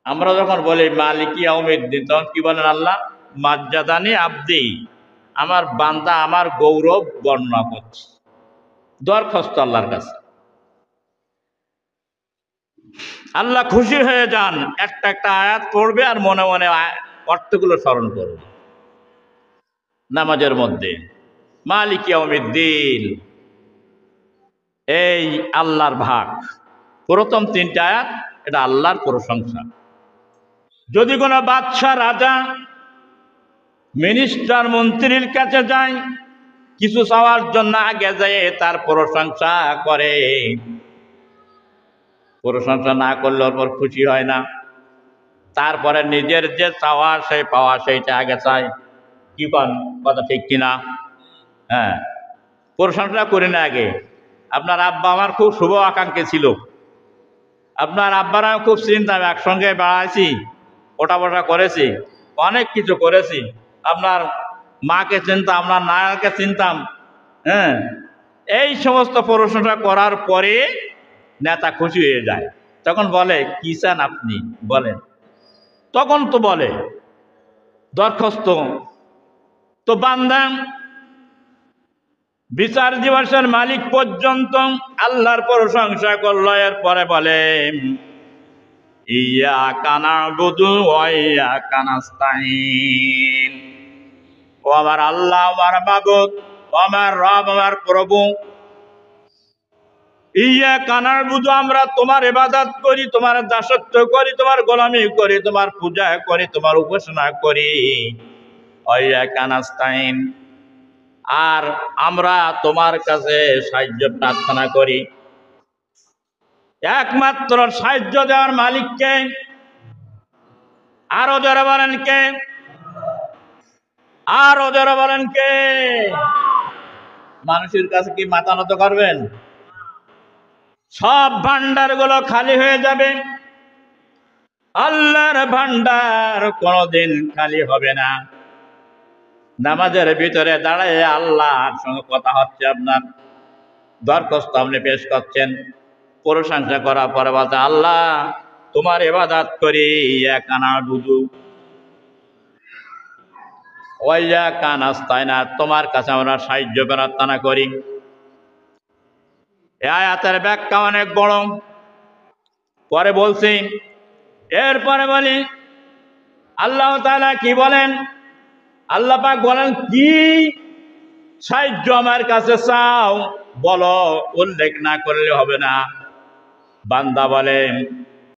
আমরা যখন বলি মালিকি ইয়াউমিদ্দিন, তখন কি বলেন আল্লাহ? মাজ্জাদানি আব্দি, আমার বান্দা আমার গৌরব বর্ণনা করছে, দরখাস্ত আল্লাহর কাছে। আল্লাহ খুশি হয়ে যান, একটা একটা আয়াত পড়বে আর মনে মনে অর্থগুলো স্মরণ করবে নামাজের মধ্যে। মালিক ইয়াউমিদ্দিন, এই আল্লাহর ভাগ। প্রথম তিনটা আয়াত এটা আল্লাহর প্রশংসা। যদি কোনো বাদশা, রাজা, মিনিস্টার, মন্ত্রীর কাছে যায়, কিছু চাওয়ার জন্য আগে যায় তার প্রশংসা করে, প্রশংসা না করলে ওর পর খুশি হয় না, তারপরে নিজের যে চাওয়া সেই পাওয়া সেইটা আগে চায়। কি পান, কথা ঠিক কিনা? হ্যাঁ, প্রশংসা করি না আগে। আপনার আব্বা আমার খুব শুভ আকাঙ্ক্ষী ছিল, আপনার আব্বারা খুব চিন্তাম, একসঙ্গে বেড়াইছি, ওটা বসা করেছি, অনেক কিছু করেছি। আপনার মাকে চিনতাম, আপনার নানাকে চিনতাম। হ্যাঁ, এই সমস্ত প্রশংসা করার পরে নেতা খুশি হয়ে যায়। তখন বলে কি চান আপনি বলেন, তখন তো বলে দরখাস্ত। তো বান্দা বিচার দিবসের মালিক পর্যন্ত আল্লাহর প্রশংসা করল, এরপরে বলে ইয়াকা না'বুদু ওয়া ইয়াকা নাস্তাঈন। ও আমার আল্লাহ, আমার মাবুদ, আমার রব, আমার প্রভু, ইয়াকা না'বুদু, আমরা তোমার ইবাদত করি, তোমার দাসত্ব করি, তোমার গোলামি করি, তোমার পূজা করি, তোমার উপাসনা করি। ওয়া ইয়াকা নাস্তাঈন, আর আমরা তোমার কাছে সাহায্য প্রার্থনা করি। একমাত্র সাহায্য দেওয়ার মালিককে। আরো যারা বলেন কে? আরো যারা বলেন কে? মানুষের কাছে কি মাথা নত করবেন? সব ভান্ডার গুলো খালি হয়ে যাবে, আল্লাহর ভান্ডার কোনদিন খালি হবে না। নামাজের ভিতরে দাঁড়ায় আল্লাহর সঙ্গে কথা হচ্ছে, আপনার দরখাস্ত আপনি পেশ করছেন, প্রশংসা করার পরে বলতে আল্লাহ তোমার ইবাদত করি, ইয়াকা না'বুদু ওয়া ইয়াকা নাস্তাঈন, তোমার কাছে আমরা সাহায্য প্রার্থনা করি। এই আয়াতের ব্যাখ্যা অনেক বড়, পরে বলছি। এরপরে বলি আল্লাহ তাআলা কি বলেন। আল্লাহ পাক বলেন কি সাহায্য আমার কাছে চাও বলো, উল্লেখ না করলে হবে না। বান্দা বলে